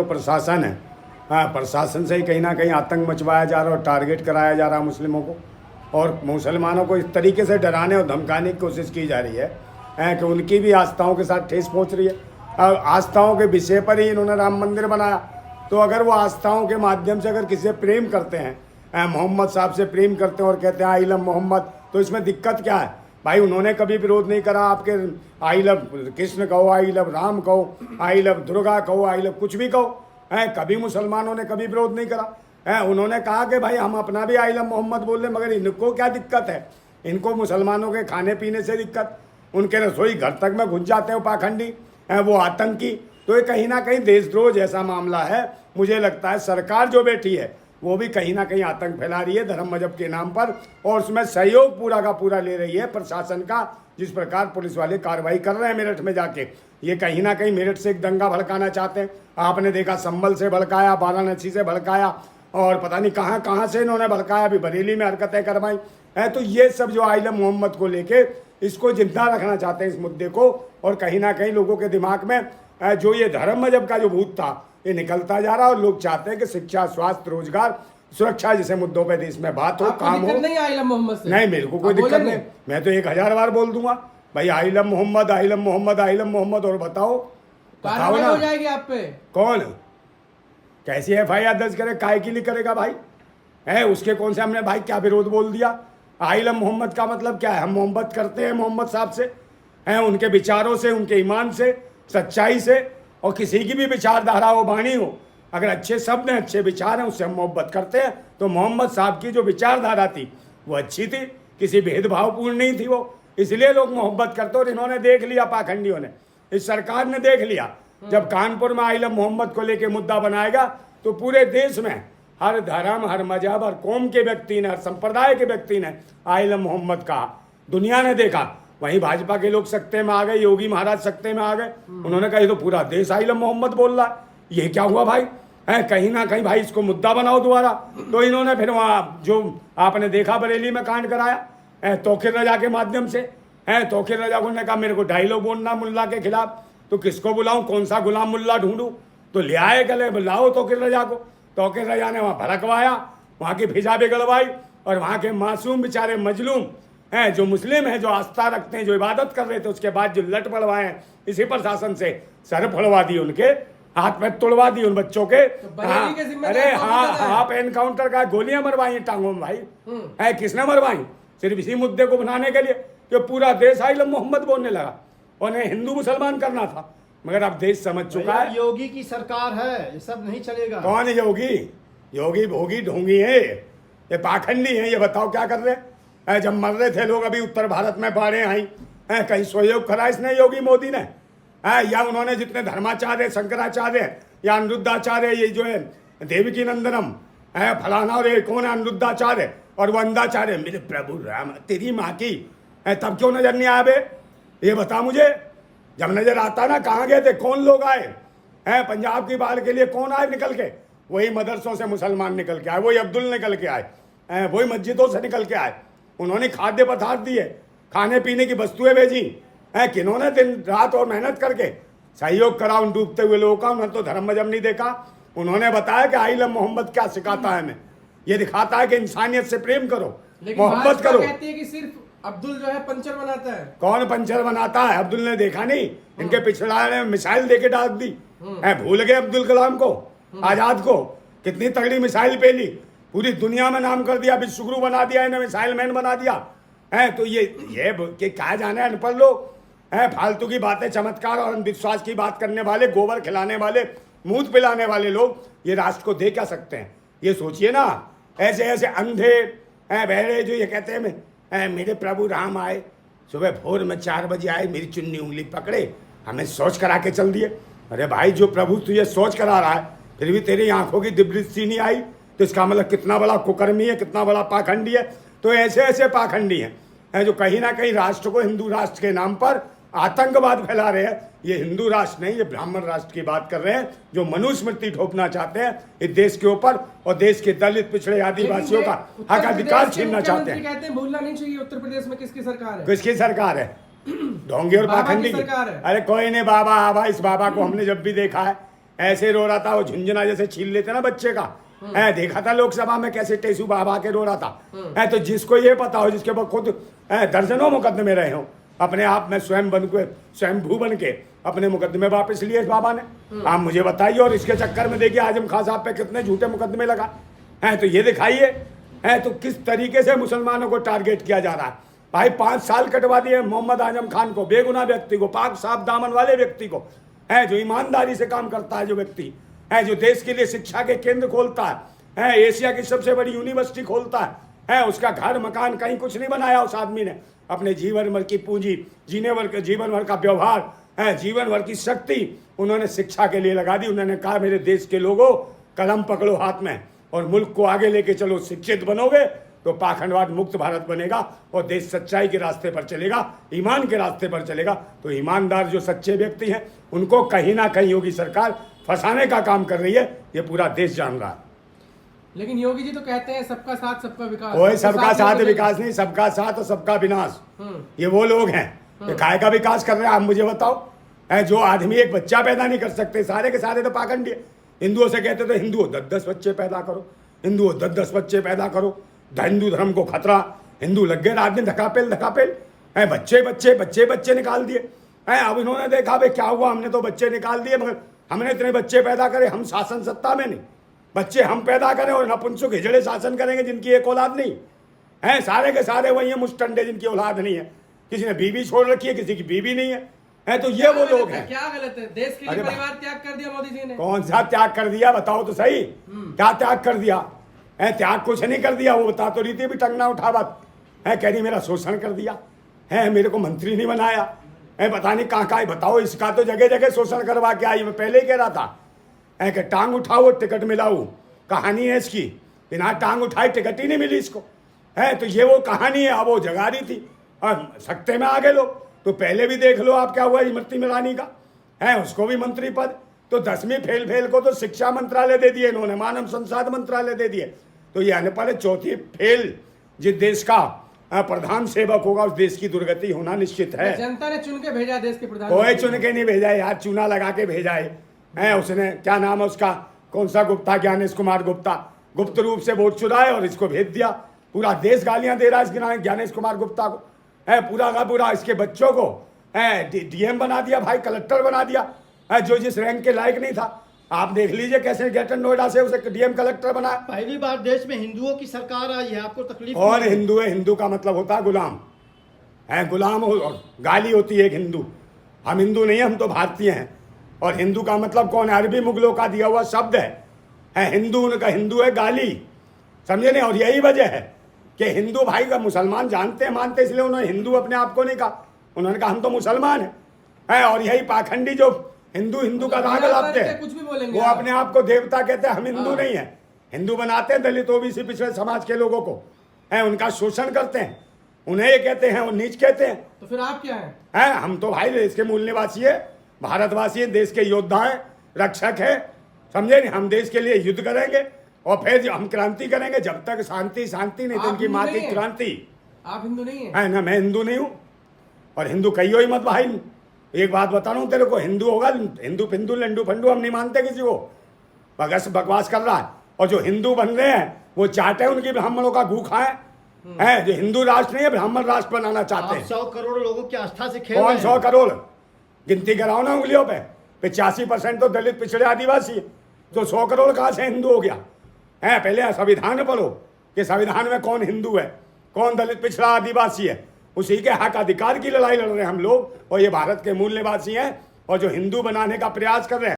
जो प्रशासन है, हाँ, प्रशासन से ही कहीं ना कहीं आतंक मचवाया जा रहा है और टारगेट कराया जा रहा है मुस्लिमों को, और मुसलमानों को इस तरीके से डराने और धमकाने की कोशिश की जा रही है कि उनकी भी आस्थाओं के साथ ठेस पहुंच रही है। अब आस्थाओं के विषय पर ही इन्होंने राम मंदिर बनाया, तो अगर वो आस्थाओं के माध्यम से अगर किसी से प्रेम करते हैं, मोहम्मद साहब से प्रेम करते हैं और कहते हैं आई लव मोहम्मद, तो इसमें दिक्कत क्या है भाई? उन्होंने कभी विरोध नहीं करा आपके आई लव कृष्ण कहो, आई लव राम कहो, आई लव दुर्गा कहो, आई लव कुछ भी कहो, कभी मुसलमानों ने कभी विरोध नहीं करा। उन्होंने कहा कि भाई हम अपना भी आई लव मोहम्मद बोल रहे, मगर इनको क्या दिक्कत है? इनको मुसलमानों के खाने पीने से दिक्कत, उनके रसोई घर तक में घुस जाते हैं पाखंडी, वो आतंकी। तो ये कहीं ना कहीं देशद्रोह जैसा मामला है। मुझे लगता है सरकार जो बैठी है वो भी कहीं ना कहीं आतंक फैला रही है धर्म मजहब के नाम पर, और उसमें सहयोग पूरा का पूरा ले रही है प्रशासन का। जिस प्रकार पुलिस वाले कार्रवाई कर रहे हैं मेरठ में जाके, ये कहीं ना कहीं मेरठ से एक दंगा भड़काना चाहते हैं। आपने देखा संभल से भड़काया, वाराणसी से भड़काया, और पता नहीं कहाँ कहाँ से इन्होंने भड़काया, अभी बरेली में हरकतें करवाई है। तो ये सब जो आइलम मोहम्मद को लेके इसको जिंदा रखना चाहते हैं इस मुद्दे को, और कहीं ना कहीं लोगों के दिमाग में जो ये धर्म मजहब का जो भूत था ये निकलता जा रहा है, और लोग चाहते हैं कि शिक्षा, स्वास्थ्य, रोजगार, सुरक्षा जैसे मुद्दों पे देश में बात हो, काम हो। नहीं आइलम मोहम्मद से? नहीं, मेरे को कोई दिक्कत नहीं, मैं तो 1000 बार बोल दूंगा भाई आइलम मोहम्मद, आइलम मोहम्मद, आइलम मोहम्मद। और बताओ ना हो जाएगी आप पे? कौन कैसी FIR दर्ज करे, काय के लिए करेगा भाई? उसके कौन से हमने भाई क्या विरोध बोल दिया? आइलम मोहम्मद का मतलब क्या है? हम मोहब्बत करते हैं मोहम्मद साहब से, उनके विचारों से, उनके ईमान से, सच्चाई से, और किसी की भी विचारधारा हो, वाणी हो, अगर अच्छे शब्द हैं, अच्छे विचार हैं, उससे हम मोहब्बत करते हैं। तो मोहम्मद साहब की जो विचारधारा थी वो अच्छी थी, किसी भेदभावपूर्ण नहीं थी वो, इसलिए लोग मोहब्बत करते। और इन्होंने देख लिया, पाखंडियों ने, इस सरकार ने देख लिया, जब कानपुर में आइलम मोहम्मद को लेकर मुद्दा बनाएगा तो पूरे देश में हर धर्म, हर मजहब, हर कौम के व्यक्ति ने, हर संप्रदाय के व्यक्ति ने आइलम मोहम्मद कहा, दुनिया ने देखा। वहीं भाजपा के लोग सकते में आ गए, योगी महाराज सकते में आ गए, उन्होंने कहा ये तो पूरा देश आइलम मोहम्मद बोल रहा है, ये क्या हुआ भाई? कहीं ना कहीं भाई इसको मुद्दा बनाओ दोबारा। तो इन्होंने फिर वहाँ जो आपने देखा बरेली में कांड कराया तोखिर रजा के माध्यम से, तोखिर रजा ने कहा मेरे को डायलॉग बोलना मुल्ला के खिलाफ, तो किसको बुलाऊं, कौन सा गुलाम मुल्ला ढूंढूं? तो ले आए, गले बुलाओ तोखिर रजा को। तोखिर रजा ने वहाँ भड़कवाया, वहाँ की फिजा बिगड़वाई, और वहाँ के मासूम बेचारे मजलूम जो मुस्लिम हैं, जो आस्था रखते हैं, जो इबादत कर रहे थे, उसके बाद जो लट पड़वाए हैं इसी प्रशासन से, सर फड़वा दिए उनके, हाथ पैर तोड़वा दिए उन बच्चों के। अरे हाँ, हाफ एनकाउंटर का गोलियां मरवाई टांगों में भाई। किसने मरवाई? सिर्फ इसी मुद्दे को बनाने के लिए कि पूरा देश आइलम मोहम्मद बोलने लगा, और हिंदू मुसलमान करना था। मगर अब देश समझ चुका है, योगी की सरकार है, ये सब नहीं चलेगा। कौन है योगी? योगी भोगी ढोंगी है, ये पाखंडी है। ये बताओ क्या कर रहे हैं? जब मर रहे थे लोग अभी उत्तर भारत में बाढ़ें आई, कहीं सहयोग करा इसने योगी मोदी ने? या उन्होंने जितने धर्माचार्य, शंकराचार्य या अनिरुद्धाचार्य, ये जो है देवकी नंदनम फलाना, और ये कौन है अनिरुद्धाचार्य और वंदाचार्य, मेरे प्रभु राम तेरी माँ की, तब क्यों नजर नहीं आया बे? ये बता मुझे। जब नजर आता ना, कहाँ गए थे, कौन लोग आए? पंजाब की बाढ़ के लिए कौन आए निकल के? वही मदरसों से मुसलमान निकल के आए, वही अब्दुल निकल के आए, वही मस्जिदों से निकल के आए। उन्होंने खाद्य पदार्थ दिए, खाने पीने की वस्तुएं भेजी, किन्होंने दिन रात और मेहनत करके सहयोग करा उन डूबते हुए लोगों का। उन्होंने तो धर्म मजहब नहीं देखा, उन्होंने बताया कि आइलम मोहम्मद क्या सिखाता है हमें, ये दिखाता है कि इंसानियत से प्रेम करो, मोहब्बत करो। कहती है कि सिर्फ अब्दुल जो है पंचर बनाता है। कौन पंचर बनाता है? अब्दुल ने देखा नहीं? इनके पिछड़ा ने मिसाइल देके डाल दी, भूल गए अब्दुल कलाम को, आजाद को, कितनी तगड़ी मिसाइल पेली, पूरी दुनिया में नाम कर दिया, विश्वगुरु बना दिया इन्हें, मिसाइल मैन बना दिया। तो ये क्या जाने अनपढ़ लोग, फालतू की बातें, चमत्कार और अंधविश्वास की बात करने वाले, गोबर खिलाने वाले, मूत पिलाने वाले लोग ये राष्ट्र को दे क्या सकते हैं? ये सोचिए ना। ऐसे ऐसे अंधे बहरे जो ये कहते हैं मेरे प्रभु राम आए, सुबह भोर में 4 बजे आए, मेरी चुन्नी उंगली पकड़े, हमें सोच करा के चल दिए। अरे भाई, जो प्रभु तुझे सोच करा रहा है, फिर भी तेरी आंखों की दृष्टि नहीं आई, तो इसका मतलब कितना बड़ा कुकर्मी है, कितना बड़ा पाखंडी है। तो ऐसे ऐसे पाखंडी हैं जो कहीं ना कहीं राष्ट्र को हिंदू राष्ट्र के नाम पर आतंकवाद फैला रहे हैं। ये हिंदू राष्ट्र नहीं, ये ब्राह्मण राष्ट्र की बात कर रहे हैं, जो मनुस्मृति थोपना चाहते हैं इस देश के ऊपर, और देश के दलित, पिछड़े, आदिवासियों का हक अधिकार छीनना चाहते हैं। कहते हैं भूलना नहीं चाहिए उत्तर प्रदेश में किसकी सरकार है? किसकी सरकार है? ढोंगी और पाखंडी की। अरे कोई नहीं, बाबा इस बाबा को हमने जब भी देखा है ऐसे रो रहा था, वो झुंझुना जैसे छील लेते ना बच्चे का। है देखा था लोकसभा में कैसे टेसू बाबा के रो रहा था। है तो जिसको ये पता हो, जिसके ऊपर खुद दर्जनों मुकदमे रहे हो, अपने आप में स्वयंभू बन के अपने मुकदमे वापस लिए इस बाबा ने। आप मुझे बताइए, और इसके चक्कर में देखिए आजम खान साहब पे कितने झूठे मुकदमे लगा है। तो ये दिखाइए है तो किस तरीके से मुसलमानों को टारगेट किया जा रहा है। भाई 5 साल कटवा दिए मोहम्मद आजम खान को, बेगुनाह व्यक्ति को, पाक साफ दामन वाले व्यक्ति को, है जो ईमानदारी से काम करता है, जो व्यक्ति है जो देश के लिए शिक्षा के केंद्र खोलता है, एशिया की सबसे बड़ी यूनिवर्सिटी खोलता है, उसका घर मकान कहीं कुछ नहीं बनाया उस आदमी ने। अपने जीवन भर की पूंजी, जीवन भर का व्यवहार है, जीवन भर की शक्ति उन्होंने शिक्षा के लिए लगा दी। उन्होंने कहा मेरे देश के लोगों कलम पकड़ो हाथ में और मुल्क को आगे लेके चलो, शिक्षित बनोगे तो पाखंडवाद मुक्त भारत बनेगा और देश सच्चाई के रास्ते पर चलेगा, ईमान के रास्ते पर चलेगा। तो ईमानदार जो सच्चे व्यक्ति हैं उनको कहीं ना कहीं योगी सरकार फंसाने का काम कर रही है, ये पूरा देश जान रहा है। लेकिन योगी जी तो कहते हैं सबका साथ सबका विकास। कोई सबका साथ विकास नहीं, सबका साथ और सबका विनाश। ये वो लोग हैं ये काय का विकास कर रहे हैं। आप मुझे बताओ, है जो आदमी एक बच्चा पैदा नहीं कर सकते, सारे के सारे तो पाखंडी है। हिंदुओं से कहते तो हिंदुओं 10-10 बच्चे पैदा करो, हिंदुओं 10-10 बच्चे पैदा करो, हिंदू धर्म को खतरा, हिंदू लग गए रात दिन धकापेल है, बच्चे निकाल दिए है। अब इन्होंने देखा भाई क्या हुआ, हमने तो बच्चे निकाल दिए, मगर हमने इतने बच्चे पैदा करे, हम शासन सत्ता में नहीं, बच्चे हम पैदा करें और नपुंसक हिजड़े शासन करेंगे जिनकी एक औलाद नहीं है। सारे के सारे वही है मुस्टंडे जिनकी औलाद नहीं है, किसी ने बीवी छोड़ रखी है, किसी की बीवी नहीं है। तो ये वो लोग हैं। क्या गलत है? देश के लिए परिवार त्याग कर दिया मोदी जी ने। कौन सा त्याग कर दिया बताओ तो सही, क्या त्याग कर दिया है? त्याग कुछ नहीं कर दिया। वो बता तो रही थी भी टंगना उठावत है, कह रही मेरा शोषण कर दिया है, मेरे को मंत्री नहीं बनाया है, पता नहीं कहाँ कहाँ। बताओ, इसका तो जगह जगह शोषण करवा के आई। मैं पहले ही कह रहा था है कि टांग उठाओ टिकट मिलाओ, कहानी है इसकी। बिना टांग उठाए टिकट ही नहीं मिली इसको है। तो ये वो कहानी है। अब वो जगा रही थी और सत्ते में आ गए लोग। तो पहले भी देख लो आप क्या हुआ स्मृति ईरानी का है, उसको भी मंत्री पद। तो 10वीं फेल को तो शिक्षा मंत्रालय दे दिए इन्होंने, मानव संसाधन मंत्रालय दे दिए। तो ये आने पर 4थी फेल जिस देश का प्रधान सेवक होगा उस देश की दुर्गति होना निश्चित है। जनता ने चुन के भेजा देश के प्रधान। कोई चुन के नहीं भेजा यार, चूना लगा के भेजा है। उसने क्या नाम है उसका, कौन सा गुप्ता, ज्ञानेश कुमार गुप्ता, गुप्त रूप से वोट चुराए और इसको भेज दिया। पूरा देश गालियां दे रहा है इस ज्ञानेश कुमार गुप्ता को है, पूरा का पूरा। इसके बच्चों को डीएम बना दिया भाई, कलेक्टर बना दिया है, जो जिस रैंक के लायक नहीं था। आप देख लीजिए कैसे ग्रेटर नोएडा से उसे डीएम कलेक्टर बनाया। पहली बार देश में हिंदुओं की सरकार आई है, आपको तकलीफ? और हिंदू है, हिंदू का मतलब होता है गुलाम है, गुलाम और गाली होती है एक हिंदू। हम हिंदू नहीं है, हम तो भारतीय हैं। और हिंदू का मतलब कौन है? अरबी मुगलों का दिया हुआ शब्द है हिंदू। उनका हिंदू है गाली, समझे नहीं। और यही वजह है कि हिंदू भाई का मुसलमान जानते हैं मानते, इसलिए उन्होंने हिंदू अपने आप को नहीं कहा, उन्होंने कहा हम तो मुसलमान हैं। और यही पाखंडी जो हिंदू का राग लाते हैं, कुछ भी बोलेंगे वो अपने आप को देवता कहते हैं। हम हिंदू नहीं है, हिंदू बनाते हैं दलित ओबीसी पिछड़े समाज के लोगों को है, उनका शोषण करते हैं, उन्हें ये कहते हैं, वो नीच कहते हैं। तो फिर आप क्या है? हम तो भाई देश के मूल निवासी है, भारतवासी है, देश के योद्धा है, रक्षक है, समझे नहीं। हम देश के लिए युद्ध करेंगे और फिर हम क्रांति करेंगे। जब तक शांति नहीं तो इनकी माँ की क्रांति। आप हिंदू नहीं है ना? मैं हिंदू नहीं हूँ और हिंदू कहियो ही मत भाई। एक बात बता रहा हूँ तेरे को, हिंदू होगा हिंदू फिंदू लंडू फंडू हम नहीं मानते किसी को, बकवास कर रहा है। और जो हिंदू बन रहे हैं वो चाहते हैं उनकी ब्राह्मणों का गू खाए है। जो हिंदू राष्ट्र नहीं है, ब्राह्मण राष्ट्र बनाना चाहते हैं। 100 करोड़ लोगों की आस्था से खेल कौन रहे हैं। 100 करोड़? गिनती कराओ ना उंगलियों पे। 85% तो दलित पिछड़े आदिवासी है, तो 100 करोड़ कहाँ से हिंदू हो गया है? पहले संविधान पढ़ो कि संविधान में कौन हिंदू है, कौन दलित पिछड़ा आदिवासी है। उसी के हक अधिकार की लड़ाई लड़ रहे हैं हम लोग, और ये भारत के मूल निवासी हैं और जो हिंदू बनाने का प्रयास कर रहे हैं